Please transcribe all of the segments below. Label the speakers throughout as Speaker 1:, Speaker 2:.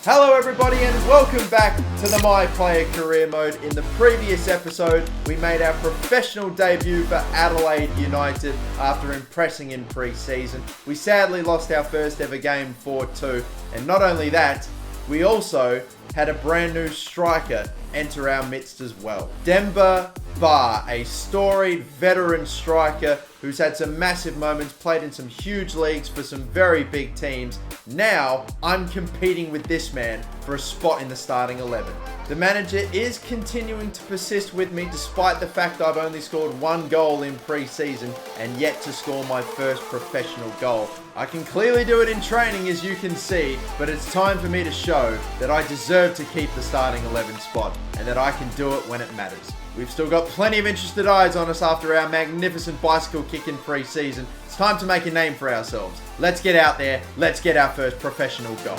Speaker 1: Hello everybody and welcome back to the My Player Career Mode. In the previous episode, we made our professional debut for Adelaide United after impressing in pre-season. We sadly lost our first ever game 4-2, and not only that, we also had a brand new striker enter our midst as well. Demba Ba, a storied veteran striker who's had some massive moments, played in some huge leagues for some very big teams. Now, I'm competing with this man for a spot in the starting 11. The manager is continuing to persist with me despite the fact I've only scored one goal in pre-season and yet to score my first professional goal. I can clearly do it in training, as you can see, but it's time for me to show that I deserve to keep the starting 11 spot and that I can do it when it matters. We've still got plenty of interested eyes on us after our magnificent bicycle kick in pre-season. It's time to make a name for ourselves. Let's get out there. Let's get our first professional goal.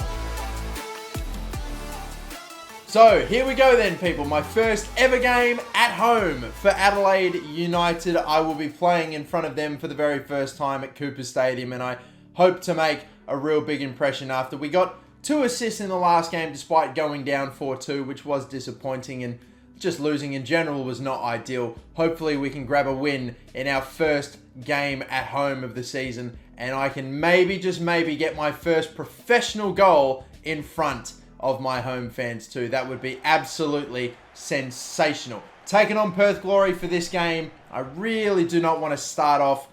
Speaker 1: So here we go then, people. My first ever game at home for Adelaide United. I will be playing in front of them for the very first time at Cooper Stadium, and I hope to make a real big impression after we got 2 assists in the last game despite going down 4-2, which was disappointing, and just losing in general was not ideal. Hopefully we can grab a win in our first game at home of the season, and I can maybe, just maybe, get my first professional goal in front of my home fans too. That would be absolutely sensational. Taking on Perth Glory for this game. I really do not want to start off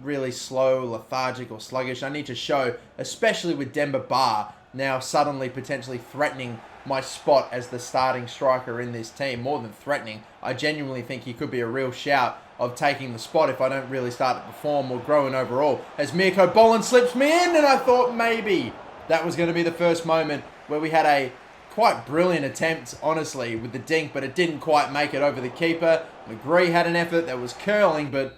Speaker 1: really slow, lethargic or sluggish. I need to show, especially with Demba Ba now suddenly potentially threatening my spot as the starting striker in this team. More than threatening, I genuinely think he could be a real shout of taking the spot if I don't really start to perform or growing overall. As Mirko Bolan slips me in, and I thought maybe that was going to be the first moment where we had a quite brilliant attempt, honestly, with the dink, but it didn't quite make it over the keeper. McGree had an effort that was curling, but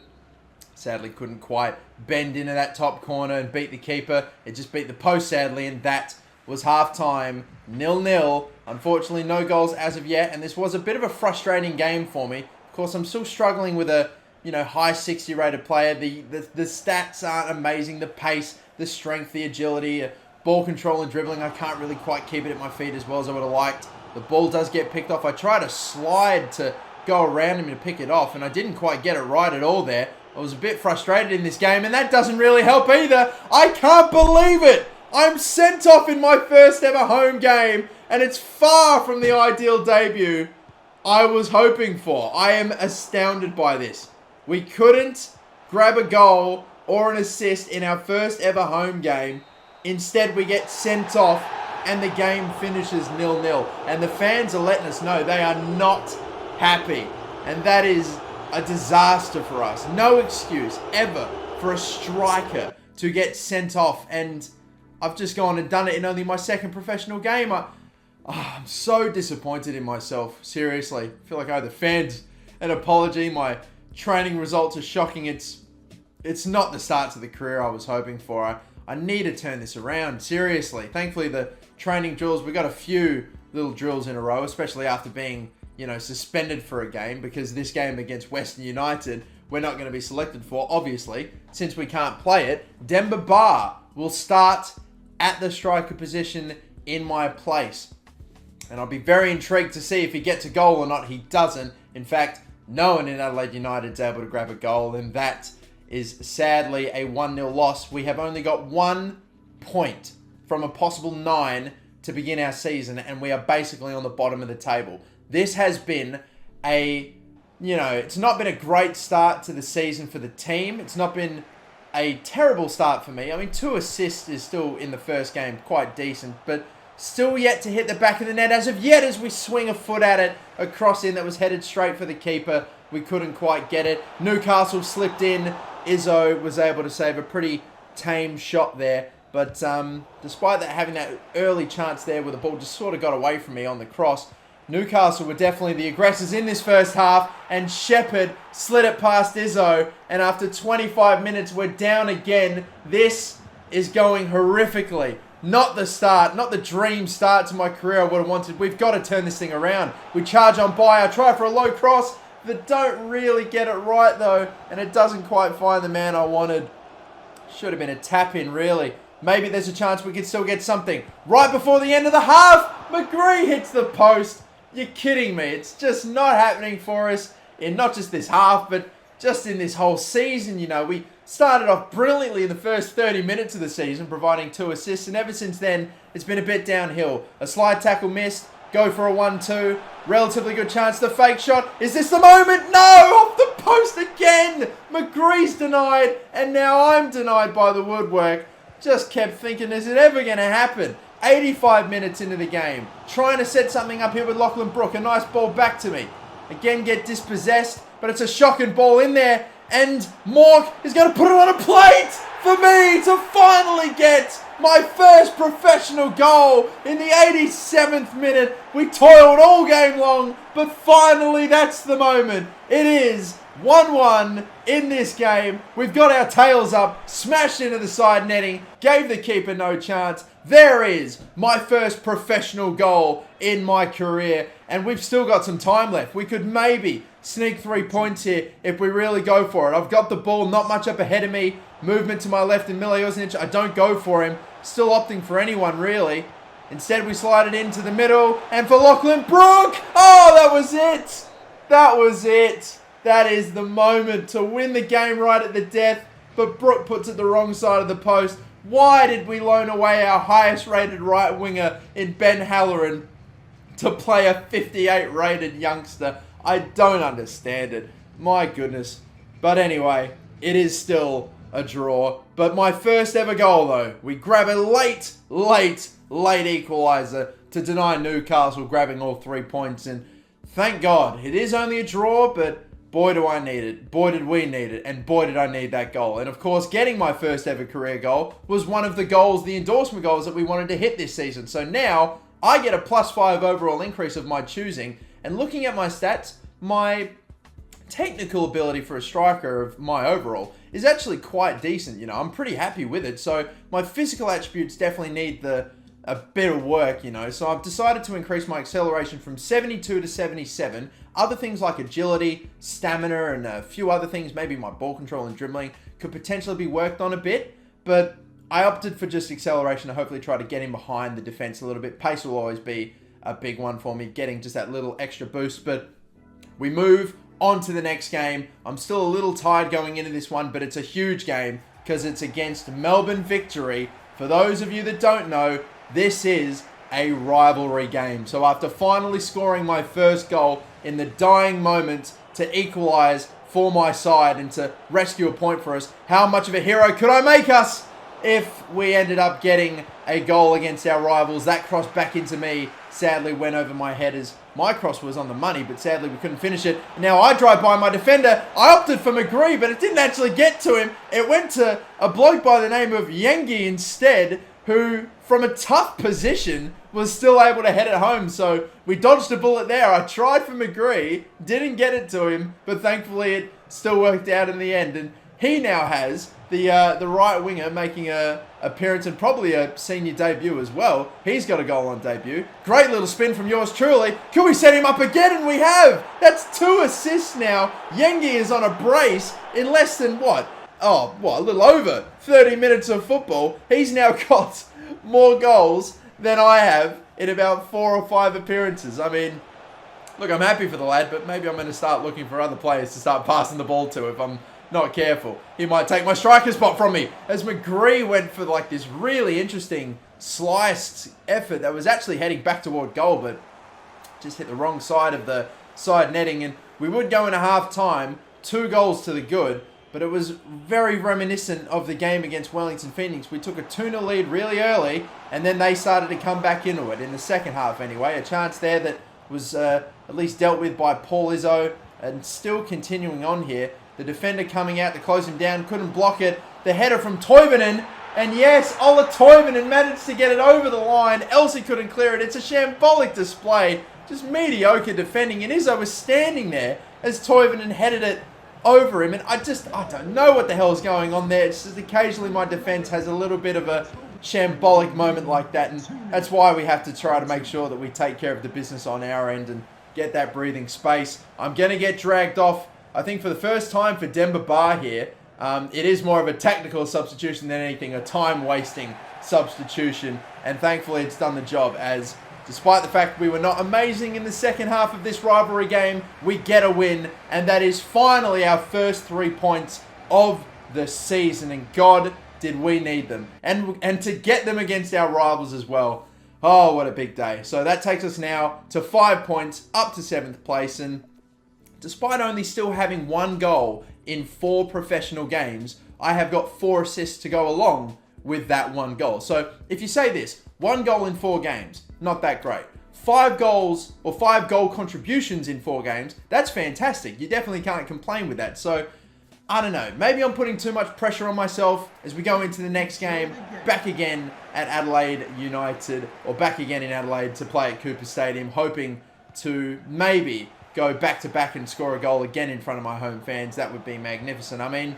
Speaker 1: sadly couldn't quite bend into that top corner and beat the keeper. It just beat the post, sadly, and that was half-time, 0-0. Unfortunately, no goals as of yet, and this was a bit of a frustrating game for me. Of course, I'm still struggling with a high 60 rated player. The stats aren't amazing. The pace, the strength, the agility, ball control and dribbling, I can't really quite keep it at my feet as well as I would have liked. The ball does get picked off. I try to slide to go around him to pick it off, and I didn't quite get it right at all there. I was a bit frustrated in this game, and that doesn't really help either. I can't believe it! I'm sent off in my first ever home game, and it's far from the ideal debut I was hoping for. I am astounded by this. We couldn't grab a goal or an assist in our first ever home game. Instead, we get sent off, and the game finishes 0-0. And the fans are letting us know they are not happy. And that is a disaster for us. No excuse ever for a striker to get sent off, and I've just gone and done it in only my second professional game. I'm so disappointed in myself. Seriously. I feel like I owe the fans an apology. My training results are shocking. It's not the start to the career I was hoping for. I need to turn this around. Seriously. Thankfully, the training drills, we got a few little drills in a row, especially after being, suspended for a game, because this game against Western United, we're not going to be selected for, obviously, since we can't play it. Demba Ba will start at the striker position in my place. And I'll be very intrigued to see if he gets a goal or not. He doesn't. In fact, no one in Adelaide United is able to grab a goal, and that is sadly a 1-0 loss. We have only got 1 point from a possible 9 to begin our season, and we are basically on the bottom of the table. This has been it's not been a great start to the season for the team. It's not been a terrible start for me. I mean, 2 assists is still in the first game quite decent, but still yet to hit the back of the net as of yet, as we swing a foot at it. A cross in that was headed straight for the keeper. We couldn't quite get it. Newcastle slipped in. Izzo was able to save a pretty tame shot there. But despite that, having that early chance there where the ball just sort of got away from me on the cross, Newcastle were definitely the aggressors in this first half, and Shepherd slid it past Izzo, and after 25 minutes, we're down again. This is going horrifically. Not the start, not the dream start to my career I would have wanted. We've got to turn this thing around. We charge on by, I try for a low cross, but don't really get it right though, and it doesn't quite find the man I wanted. Should have been a tap in, really. Maybe there's a chance we could still get something. Right before the end of the half, McGree hits the post. You're kidding me. It's just not happening for us in not just this half, but just in this whole season. You know, we started off brilliantly in the first 30 minutes of the season, providing 2 assists, and ever since then, it's been a bit downhill. A slide tackle missed, go for a 1-2, relatively good chance, the fake shot. Is this the moment? No! Off the post again! McGree's denied, and now I'm denied by the woodwork. Just kept thinking, is it ever going to happen? 85 minutes into the game, trying to set something up here with Lachlan Brook. A nice ball back to me. Again, get dispossessed, but it's a shocking ball in there. And Mork is going to put it on a plate for me to finally get my first professional goal in the 87th minute. We toiled all game long, but finally that's the moment. It is 1-1 in this game. We've got our tails up, smashed into the side netting, gave the keeper no chance. There is my first professional goal in my career, and we've still got some time left. We could maybe sneak 3 points here if we really go for it. I've got the ball not much up ahead of me. Movement to my left and Miliosnic. I don't go for him. Still opting for anyone, really. Instead, we slide it into the middle. And for Lachlan Brook. Oh, that was it. That was it. That is the moment to win the game right at the death. But Brook puts it the wrong side of the post. Why did we loan away our highest rated right winger in Ben Halloran to play a 58 rated youngster? I don't understand it. My goodness. But anyway, it is still a draw. But my first ever goal, though. We grab a late equaliser to deny Newcastle grabbing all 3 points. And thank God, it is only a draw, but boy do I need it. Boy did we need it. And boy did I need that goal. And of course, getting my first ever career goal was one of the goals, the endorsement goals that we wanted to hit this season. So now, I get a +5 overall increase of my choosing. And looking at my stats, my technical ability for a striker of my overall is actually quite decent. You know, I'm pretty happy with it. So my physical attributes definitely need a bit of work, you know. So I've decided to increase my acceleration from 72 to 77. Other things like agility, stamina, and a few other things, maybe my ball control and dribbling, could potentially be worked on a bit. But I opted for just acceleration to hopefully try to get in behind the defense a little bit. Pace will always be a big one for me, getting just that little extra boost. But we move on to the next game. I'm still a little tired going into this one, but it's a huge game because it's against Melbourne Victory. For those of you that don't know, this is a rivalry game. So after finally scoring my first goal in the dying moment to equalise for my side and to rescue a point for us, how much of a hero could I make us if we ended up getting a goal against our rivals? That cross back into me sadly went over my head as my cross was on the money, but sadly we couldn't finish it. Now I drive by my defender. I opted for McGree, but it didn't actually get to him. It went to a bloke by the name of Yengi instead, who from a tough position was still able to head it home. So we dodged a bullet there. I tried for McGree, didn't get it to him, but thankfully it still worked out in the end. And he now has the right winger making a appearance and probably a senior debut as well. He's got a goal on debut. Great little spin from yours truly. Can we set him up again? And we have. That's 2 assists now. Yengi is on a brace in less than what? Oh, what? A little over 30 minutes of football. He's now got more goals than I have in about 4 or 5 appearances. I mean, look, I'm happy for the lad, but maybe I'm going to start looking for other players to start passing the ball to if I'm not careful. He might take my striker spot from me. As McGree went for like this really interesting sliced effort that was actually heading back toward goal, but just hit the wrong side of the side netting. And we would go into half time, 2 goals to the good, but it was very reminiscent of the game against Wellington Phoenix. We took a 2-0 lead really early, and then they started to come back into it in the second half anyway. A chance there that was at least dealt with by Paul Izzo, and still continuing on here. The defender coming out to close him down, couldn't block it. The header from Toivonen, and yes, Ola Toivonen managed to get it over the line, else he couldn't clear it. It's a shambolic display, just mediocre defending, and Izzo was standing there as Toivonen headed it over him, and I don't know what the hell is going on there. It's just occasionally my defense has a little bit of a shambolic moment like that, and that's why we have to try to make sure that we take care of the business on our end and get that breathing space. I'm going to get dragged off, I think for the first time for Demba Ba here. It is more of a technical substitution than anything, a time-wasting substitution. And thankfully it's done the job, as despite the fact we were not amazing in the second half of this rivalry game, we get a win. And that is finally our first 3 points of the season. And God, did we need them. And to get them against our rivals as well. Oh, what a big day. So that takes us now to 5 points, up to 7th place. And despite only still having 1 goal in 4 professional games, I have got 4 assists to go along with that 1 goal. So if you say this, 1 goal in 4 games, not that great. 5 goals or 5 goal contributions in 4 games, that's fantastic. You definitely can't complain with that. So I don't know, maybe I'm putting too much pressure on myself as we go into the next game, back again at Adelaide United, or back again in Adelaide to play at Cooper Stadium, hoping to maybe go back-to-back and score a goal again in front of my home fans. That would be magnificent. I mean,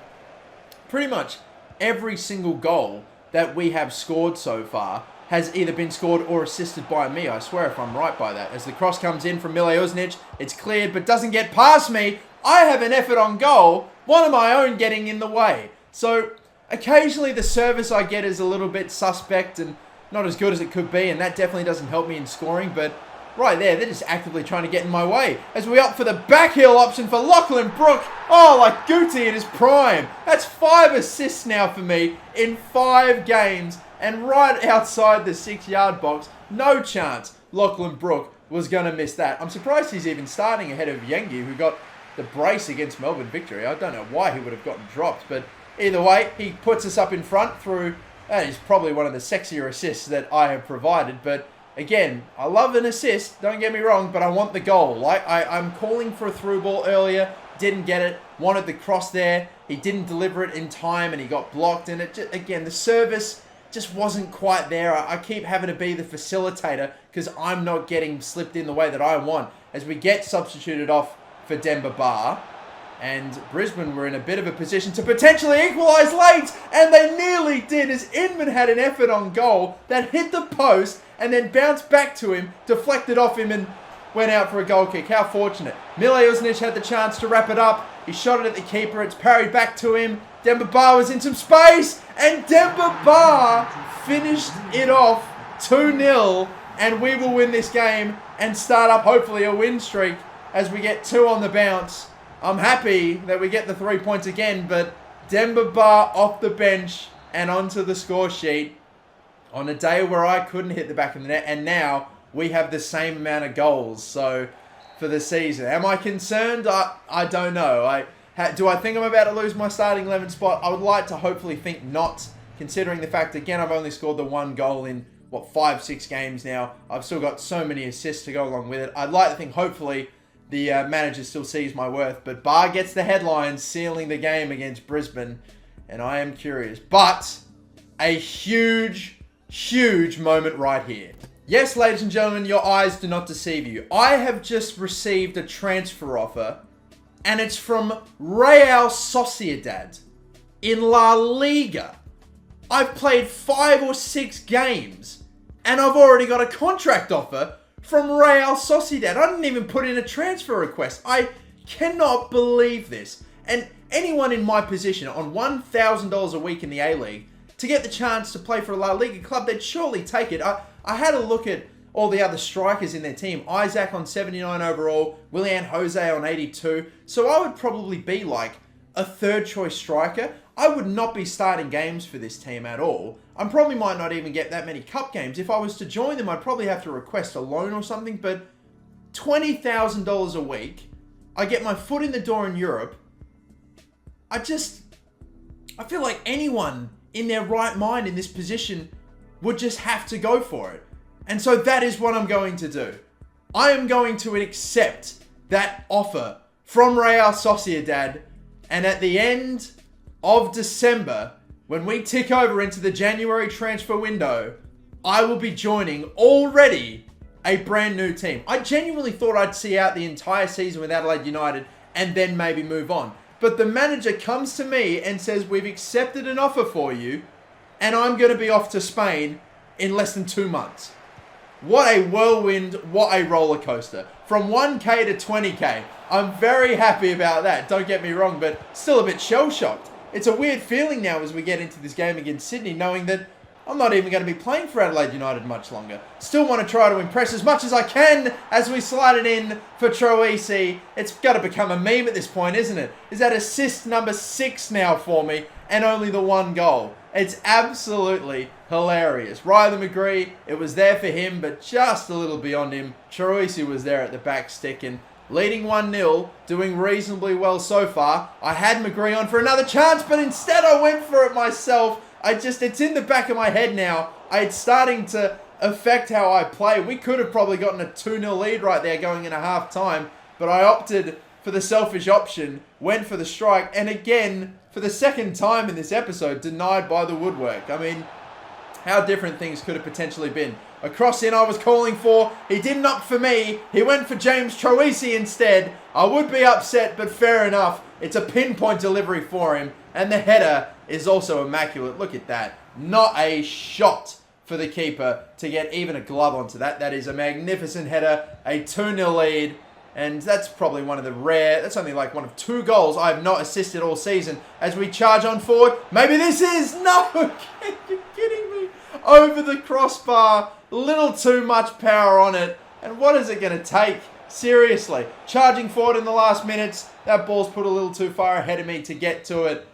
Speaker 1: pretty much every single goal that we have scored so far has either been scored or assisted by me. I swear if I'm right by that. As the cross comes in from Milejuznic, it's cleared but doesn't get past me. I have an effort on goal, one of my own getting in the way. So occasionally the service I get is a little bit suspect and not as good as it could be, and that definitely doesn't help me in scoring. But right there, they're just actively trying to get in my way. As we opt for the back heel option for Lachlan Brook. Oh, like Guti in his prime. That's 5 assists now for me in 5 games. And right outside the 6-yard box, no chance Lachlan Brook was going to miss that. I'm surprised he's even starting ahead of Yengi, who got the brace against Melbourne victory. I don't know why he would have gotten dropped, but either way, he puts us up in front through, that is probably one of the sexier assists that I have provided. But again, I love an assist, don't get me wrong, but I want the goal. I'm calling for a through ball earlier, didn't get it, wanted the cross there, he didn't deliver it in time and he got blocked, and it just, again, the service just wasn't quite there. I keep having to be the facilitator because I'm not getting slipped in the way that I want. As we get substituted off for Demba Ba, and Brisbane were in a bit of a position to potentially equalise late, and they nearly did, as Inman had an effort on goal that hit the post and then bounced back to him, deflected off him and went out for a goal kick. How fortunate. Milejuznic had the chance to wrap it up. He shot it at the keeper. It's parried back to him. Demba Ba was in some space, and Demba Ba finished it off 2-0, and we will win this game and start up hopefully a win streak as we get 2 on the bounce. I'm happy that we get the 3 points again, but Demba Ba off the bench and onto the score sheet on a day where I couldn't hit the back of the net, and now we have the same amount of goals. So for the season, am I concerned? I don't know. Do I think I'm about to lose my starting 11 spot? I would like to hopefully think not, considering the fact, again, I've only scored the 1 goal in, 5-6 games now. I've still got so many assists to go along with it. I'd like to think, hopefully, the manager still sees my worth. But Ba gets the headlines, sealing the game against Brisbane, and I am curious. But a huge, huge moment right here. Yes, ladies and gentlemen, your eyes do not deceive you. I have just received a transfer offer, and it's from Real Sociedad in La Liga. I've played 5 or 6 games, and I've already got a contract offer from Real Sociedad. I didn't even put in a transfer request. I cannot believe this. And anyone in my position on $1,000 a week in the A-League to get the chance to play for a La Liga club, they'd surely take it. I had a look at all the other strikers in their team. Isaac on 79 overall, Willian Jose on 82. So I would probably be like a 3rd choice striker. I would not be starting games for this team at all. I probably might not even get that many cup games. If I was to join them, I'd probably have to request a loan or something. But $20,000 a week, I get my foot in the door in Europe. I feel like anyone in their right mind in this position would just have to go for it. And so that is what I'm going to do. I am going to accept that offer from Real Sociedad, and at the end of December, when we tick over into the January transfer window, I will be joining already a brand new team. I genuinely thought I'd see out the entire season with Adelaide United and then maybe move on. But the manager comes to me and says, we've accepted an offer for you, and I'm going to be off to Spain in less than 2 months. What a whirlwind, what a roller coaster. From 1K to 20K. I'm very happy about that, don't get me wrong, but still a bit shell-shocked. It's a weird feeling now as we get into this game against Sydney, knowing that I'm not even going to be playing for Adelaide United much longer. Still want to try to impress as much as I can as we slide it in for Troisi. It's got to become a meme at this point, isn't it? Is that assist number 6 now for me and only the 1 goal? It's absolutely hilarious. Riley McGree, it was there for him, but just a little beyond him. Troisi was there at the back stick and leading 1-0, doing reasonably well so far. I had McGree on for another chance, but instead I went for it myself. It's in the back of my head now. It's starting to affect how I play. We could have probably gotten a 2-0 lead right there going into half time, but I opted for the selfish option, went for the strike, and again, for the second time in this episode, denied by the woodwork. I mean, how different things could have potentially been. A cross in I was calling for. He didn't opt for me. He went for James Troisi instead. I would be upset, but fair enough. It's a pinpoint delivery for him. And the header is also immaculate. Look at that. Not a shot for the keeper to get even a glove onto that. That is a magnificent header. A 2-0 lead. And that's probably one of the rare, that's only like one of 2 goals I have not assisted all season as we charge on forward. Maybe this is, no, you're kidding me. Over the crossbar, little too much power on it. And what is it going to take? Seriously, charging forward in the last minutes. That ball's put a little too far ahead of me to get to it.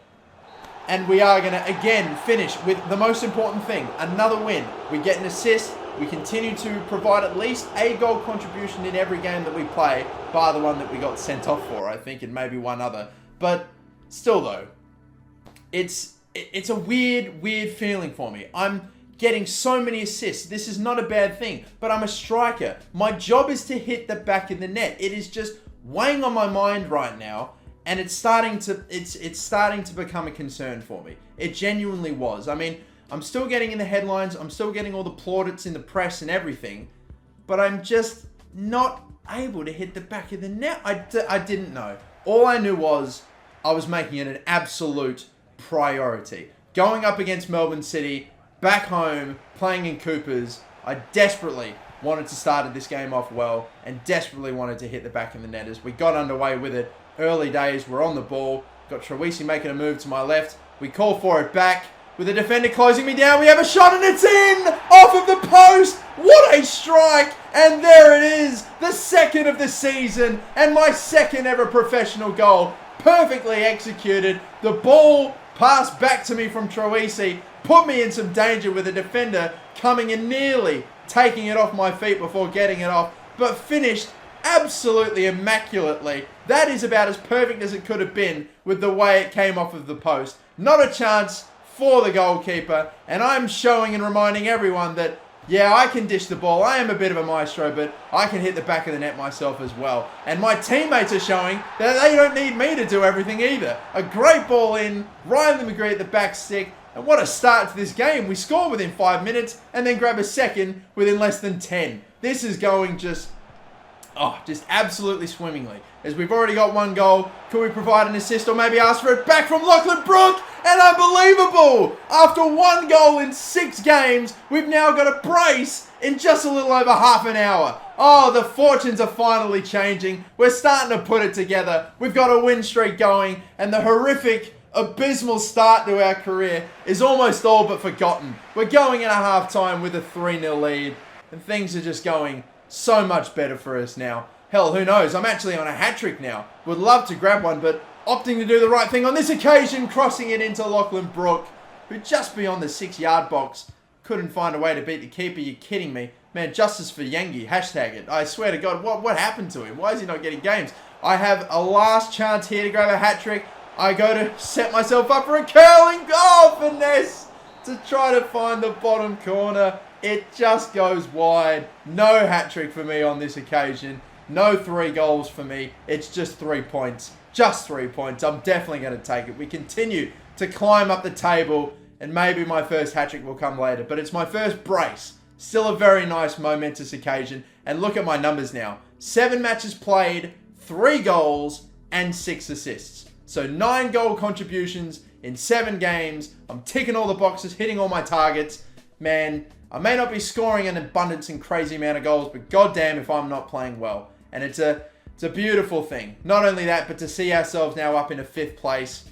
Speaker 1: And we are going to, again, finish with the most important thing, another win. We get an assist. We continue to provide at least a goal contribution in every game that we play, bar the one that we got sent off for, I think, and maybe one other. But still, though, it's a weird feeling for me. I'm getting so many assists. This is not a bad thing, but I'm a striker. My job is to hit the back of the net. It is just weighing on my mind right now, and it's starting to become a concern for me. It genuinely was. I mean, I'm still getting in the headlines. I'm still getting all the plaudits in the press and everything, but I'm just not able to hit the back of the net. I didn't know. All I knew was I was making it an absolute priority. Going up against Melbourne City, back home, playing in Coopers, I desperately wanted to start this game off well and desperately wanted to hit the back of the net as we got underway with it. Early days, we're on the ball. Got Troisi making a move to my left. We call for it back. With the defender closing me down, we have a shot and it's in! Off of the post! What a strike! And there it is! The second of the season and my second ever professional goal. Perfectly executed. The ball passed back to me from Troisi. Put me in some danger with the defender coming and nearly taking it off my feet before getting it off. But finished absolutely immaculately. That is about as perfect as it could have been with the way it came off of the post. Not a chance for the goalkeeper, and I'm showing and reminding everyone that, yeah, I can dish the ball. I am a bit of a maestro, but I can hit the back of the net myself as well. And my teammates are showing that they don't need me to do everything either. A great ball in, Riley McGree at the back stick, and what a start to this game. We score within 5 minutes, and then grab a second within less than 10. This is going just absolutely swimmingly. As we've already got 1 goal, could we provide an assist or maybe ask for it back from Lachlan Brook? And unbelievable! After 1 goal in 6 games, we've now got a brace in just a little over half an hour. Oh, the fortunes are finally changing. We're starting to put it together. We've got a win streak going, and the horrific, abysmal start to our career is almost all but forgotten. We're going in a half-time with a 3-0 lead, and things are just going so much better for us now. Hell, who knows? I'm actually on a hat-trick now. Would love to grab one, but opting to do the right thing on this occasion, crossing it into Lachlan Brook, who just beyond the 6-yard box couldn't find a way to beat the keeper. You're kidding me. Man, justice for Yengi. Hashtag it. I swear to God, what happened to him? Why is he not getting games? I have a last chance here to grab a hat-trick. I go to set myself up for a curling goal finesse to try to find the bottom corner. It just goes wide. No hat-trick for me on this occasion. No 3 goals for me. It's just 3 points. Just 3 points. I'm definitely going to take it. We continue to climb up the table, and maybe my first hat-trick will come later. But it's my first brace. Still a very nice, momentous occasion. And look at my numbers now. 7 matches played, 3 goals, and 6 assists. So 9 goal contributions in 7 games. I'm ticking all the boxes, hitting all my targets. Man, I may not be scoring an abundance and crazy amount of goals, but goddamn if I'm not playing well. And it's a beautiful thing. Not only that, but to see ourselves now up in a 5th place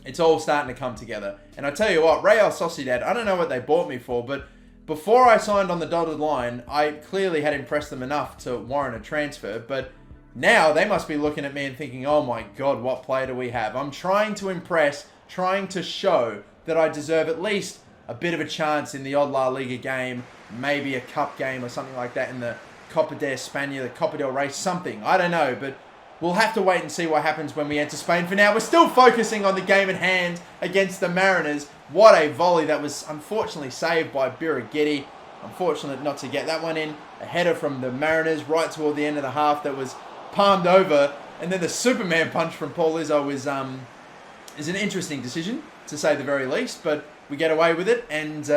Speaker 1: it's all starting to come together. And I tell you what, Real Sociedad, I don't know what they bought me for, but before I signed on the dotted line, I clearly had impressed them enough to warrant a transfer. But now they must be looking at me and thinking, oh my God, what player do we have? I'm trying to impress, trying to show that I deserve at least a bit of a chance in the odd La Liga game, maybe a cup game or something like that in the Copa de España, the Copa del Rey, something. I don't know, but we'll have to wait and see what happens when we enter Spain. For now, we're still focusing on the game at hand against the Mariners. What a volley that was unfortunately saved by Birighitti. Unfortunate not to get that one in. A header from the Mariners right toward the end of the half that was palmed over. And then the Superman punch from Paul Izzo is an interesting decision, to say the very least. But we get away with it, and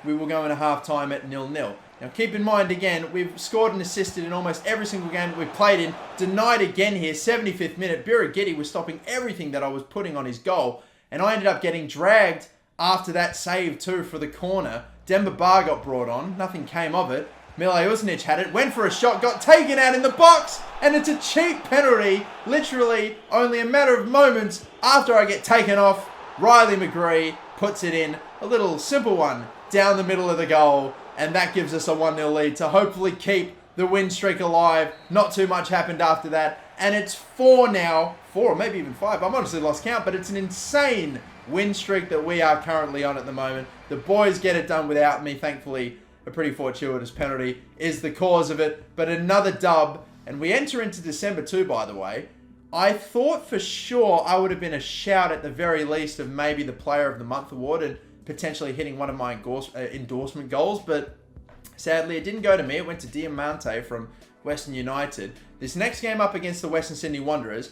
Speaker 1: we will go into half-time at 0-0. Now, keep in mind, again, we've scored and assisted in almost every single game that we've played in. Denied again here, 75th minute. Birighitti was stopping everything that I was putting on his goal. And I ended up getting dragged after that save, too, for the corner. Demba Ba got brought on. Nothing came of it. Mile Uznic had it, went for a shot, got taken out in the box. And it's a cheap penalty. Literally, only a matter of moments after I get taken off. Riley McGree puts it in. A little simple one down the middle of the goal. And that gives us a 1-0 lead to hopefully keep the win streak alive. Not too much happened after that. And it's 4 now. 4 or maybe even 5. I'm honestly lost count. But it's an insane win streak that we are currently on at the moment. The boys get it done without me. Thankfully, a pretty fortuitous penalty is the cause of it. But another dub. And we enter into December too, by the way. I thought for sure I would have been a shout at the very least of maybe the Player of the Month award and potentially hitting one of my endorsement goals, but sadly it didn't go to me. It went to Diamante from Western United. This next game up against the Western Sydney Wanderers,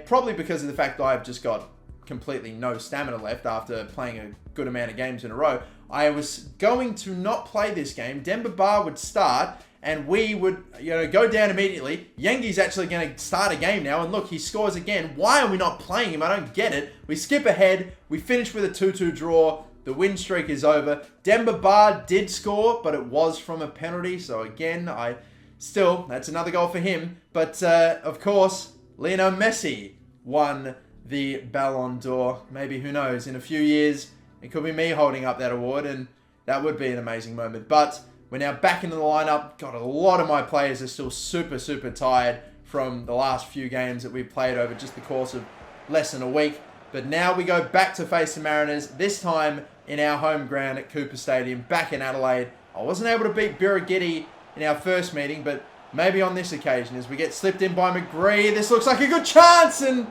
Speaker 1: probably because of the fact that I've just got completely no stamina left after playing a good amount of games in a row, I was going to not play this game. Demba Ba would start, and we would, go down immediately. Yengi's actually going to start a game now, and look, he scores again. Why are we not playing him? I don't get it. We skip ahead. We finish with a 2-2 draw. The win streak is over. Demba Ba did score, but it was from a penalty. So again, that's another goal for him. But of course, Lionel Messi won the Ballon d'Or. Maybe, who knows, in a few years, it could be me holding up that award, and that would be an amazing moment. But we're now back into the lineup. God, a lot of my players are still super, super tired from the last few games that we've played over just the course of less than a week. But now we go back to face the Mariners, this time in our home ground at Cooper Stadium, back in Adelaide. I wasn't able to beat Birighitti in our first meeting, but maybe on this occasion as we get slipped in by McGree. This looks like a good chance, and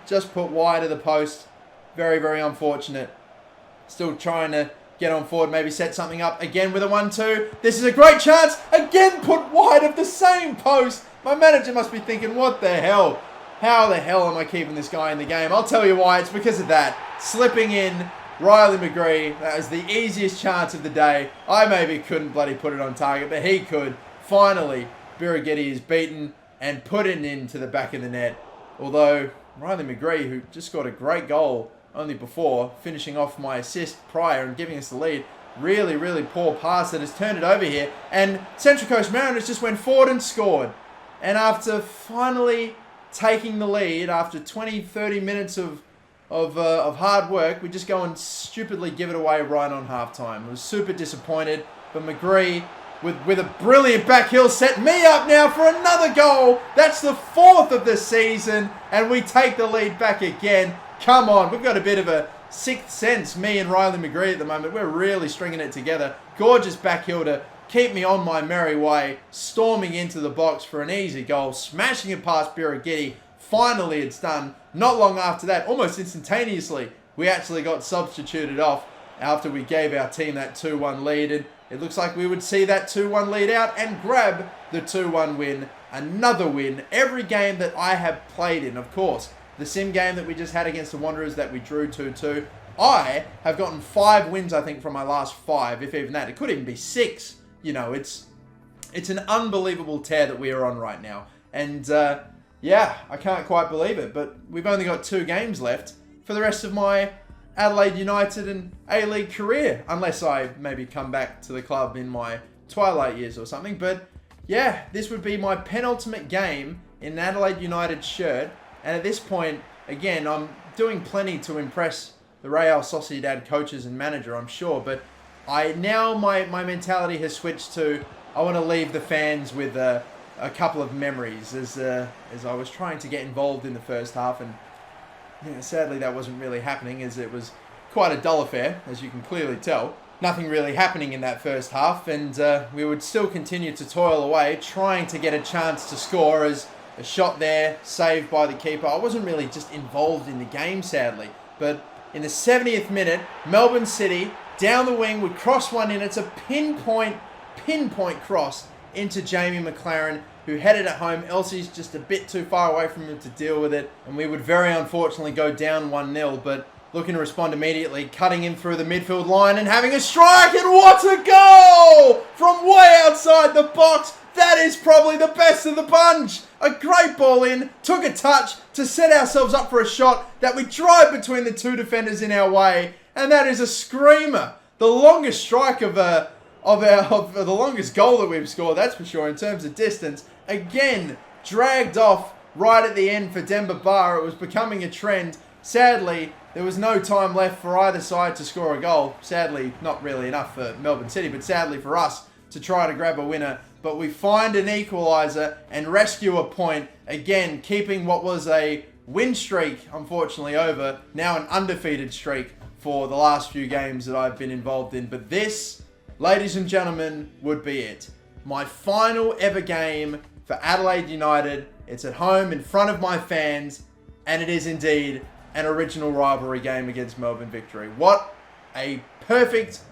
Speaker 1: just put wide of the post. Very, very unfortunate. Still trying to get on forward, maybe set something up again with a 1-2. This is a great chance. Again put wide of the same post. My manager must be thinking, what the hell? How the hell am I keeping this guy in the game? I'll tell you why. It's because of that. Slipping in Riley McGree. That was the easiest chance of the day. I maybe couldn't bloody put it on target, but he could. Finally, Birighitti is beaten and put it into the back of the net. Although Riley McGree, who just scored a great goal only before, finishing off my assist prior and giving us the lead, really, really poor pass that has turned it over here. And Central Coast Mariners just went forward and scored. And after finally taking the lead, after 20, 30 minutes of hard work, we just go and stupidly give it away right on halftime. I was super disappointed, but McGree, with a brilliant back heel, set me up now for another goal. That's the 4th of the season, and we take the lead back again. Come on, we've got a bit of a sixth sense, me and Riley McGree at the moment. We're really stringing it together. Gorgeous back heel to keep me on my merry way, storming into the box for an easy goal, smashing it past Birighitti. Finally, it's done. Not long after that, almost instantaneously, we actually got substituted off after we gave our team that 2-1 lead. And it looks like we would see that 2-1 lead out and grab the 2-1 win. Another win. Every game that I have played in, of course, the sim game that we just had against the Wanderers that we drew 2-2, I have gotten 5 wins, I think, from my last 5, if even that. It could even be 6. It's an unbelievable tear that we are on right now. And yeah, I can't quite believe it. But we've only got 2 games left for the rest of my Adelaide United and A-League career. Unless I maybe come back to the club in my twilight years or something. But yeah, this would be my penultimate game in an Adelaide United shirt. And at this point, again, I'm doing plenty to impress the Real Sociedad coaches and manager, I'm sure. But my mentality has switched to I want to leave the fans with a couple of memories as I was trying to get involved in the first half, and sadly that wasn't really happening as it was quite a dull affair, as you can clearly tell. Nothing really happening in that first half, and we would still continue to toil away, trying to get a chance to score as a shot there, saved by the keeper. I wasn't really just involved in the game, sadly, but in the 70th minute, Melbourne City, down the wing, would cross one in. It's a pinpoint cross into Jamie McLaren, who headed it home. Elsie's just a bit too far away from him to deal with it, and we would very unfortunately go down 1-0, but looking to respond immediately, cutting in through the midfield line and having a strike, and what a goal from way outside the box. That is probably the best of the bunch. A great ball in, took a touch to set ourselves up for a shot that we drive between the two defenders in our way, and that is a screamer. The longest strike of the longest goal that we've scored, that's for sure, in terms of distance. Again, dragged off right at the end for Demba Ba. It was becoming a trend. Sadly, there was no time left for either side to score a goal. Sadly, not really enough for Melbourne City, but sadly for us to try to grab a winner. But we find an equaliser and rescue a point. Again, keeping what was a win streak, unfortunately, over. Now an undefeated streak for the last few games that I've been involved in. But this, ladies and gentlemen, would be it. My final ever game for Adelaide United. It's at home in front of my fans, and it is indeed an original rivalry game against Melbourne Victory. What a perfect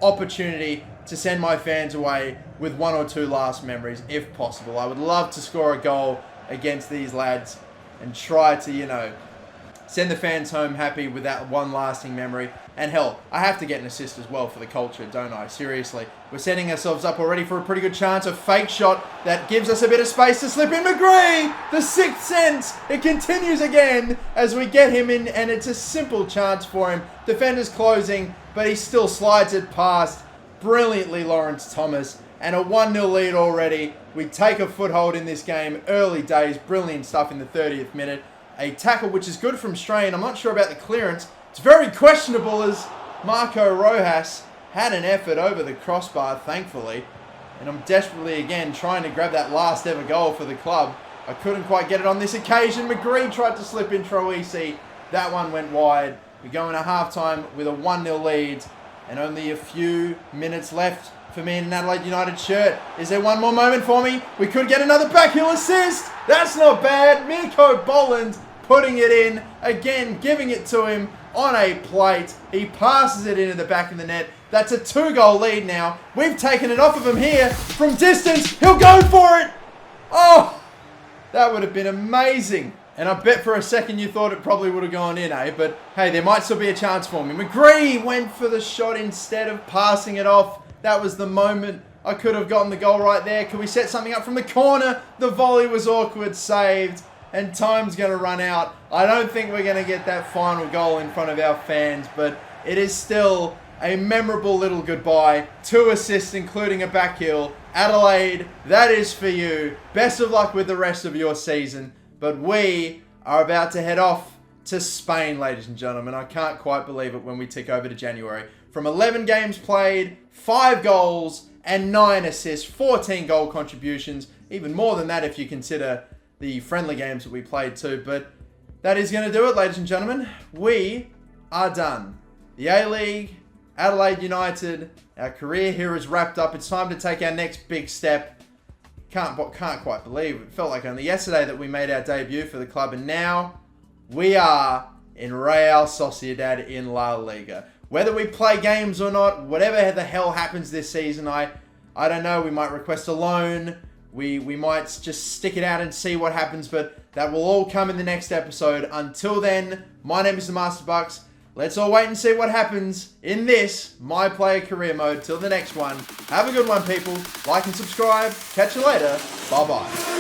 Speaker 1: opportunity to send my fans away with one or two last memories, if possible. I would love to score a goal against these lads and try to, send the fans home happy with that one lasting memory. And hell, I have to get an assist as well for the culture, don't I? Seriously. We're setting ourselves up already for a pretty good chance. A fake shot that gives us a bit of space to slip in. McGree! The sixth sense! It continues again as we get him in, and it's a simple chance for him. Defenders closing, but he still slides it past. Brilliantly, Lawrence Thomas. And a 1-0 lead already. We take a foothold in this game. Early days. Brilliant stuff in the 30th minute. A tackle which is good from Strain. I'm not sure about the clearance. It's very questionable as Marco Rojas had an effort over the crossbar, thankfully. And I'm desperately, again, trying to grab that last ever goal for the club. I couldn't quite get it on this occasion. McGree tried to slip in Troisi. That one went wide. We go into halftime with a 1-0 lead. And only a few minutes left for me in an Adelaide United shirt. Is there one more moment for me? We could get another backheel assist. That's not bad. Mirko Boland putting it in. Again, giving it to him on a plate. He passes it into the back of the net. That's a 2-goal lead now. We've taken it off of him here. From distance, he'll go for it. Oh, that would have been amazing. And I bet for a second you thought it probably would have gone in, eh? But hey, there might still be a chance for me. McGree went for the shot instead of passing it off. That was the moment I could have gotten the goal right there. Could we set something up from the corner? The volley was awkward, saved. And time's going to run out. I don't think we're going to get that final goal in front of our fans, but it is still a memorable little goodbye. 2 assists, including a back heel. Adelaide, that is for you. Best of luck with the rest of your season. But we are about to head off to Spain, ladies and gentlemen. I can't quite believe it when we tick over to January. From 11 games played, 5 goals and 9 assists, 14 goal contributions. Even more than that if you consider the friendly games that we played too. But that is going to do it, ladies and gentlemen. We are done. The A-League, Adelaide United, our career here is wrapped up. It's time to take our next big step. Can't quite believe it. It felt like only yesterday that we made our debut for the club, and now we are in Real Sociedad in La Liga. Whether we play games or not, whatever the hell happens this season, I don't know. We might request a loan. We might just stick it out and see what happens, but that will all come in the next episode. Until then, my name is the MasterBucks. Let's all wait and see what happens in this My Player Career Mode. Till the next one, have a good one, people. Like and subscribe. Catch you later. Bye-bye.